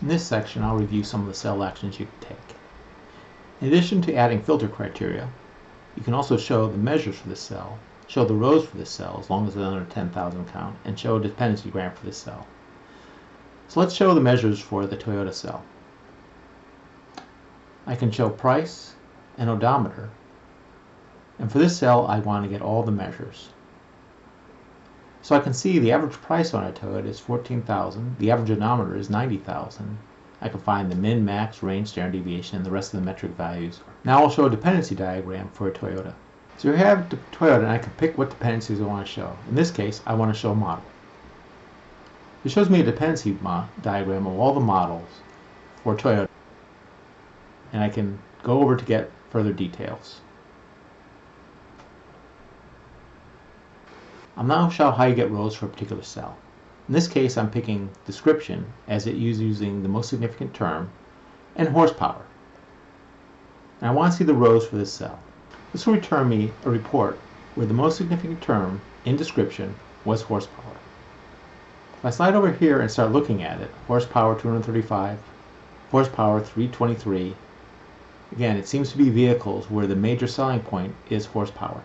In this section, I'll review some of the cell actions you can take. In addition to adding filter criteria, you can also show the measures for this cell, show the rows for this cell as long as it's under 10,000 count, and show a dependency graph for this cell. So let's show the measures for the Toyota cell. I can show price and odometer, and for this cell I want to get all the measures. So I can see the average price on a Toyota is 14,000, the average odometer is 90,000. I can find the min, max, range, standard deviation, and the rest of the metric values. Now I'll show a dependency diagram for a Toyota. So here I have the Toyota, and I can pick what dependencies I want to show. In this case, I want to show model. It shows me a dependency diagram of all the models for Toyota, and I can go over to get further details. I'll now show how you get rows for a particular cell. In this case, I'm picking description as it is using the most significant term and horsepower. And I want to see the rows for this cell. This will return me a report where the most significant term in description was horsepower. If I slide over here and start looking at it, horsepower 235, horsepower 323, again, it seems to be vehicles where the major selling point is horsepower.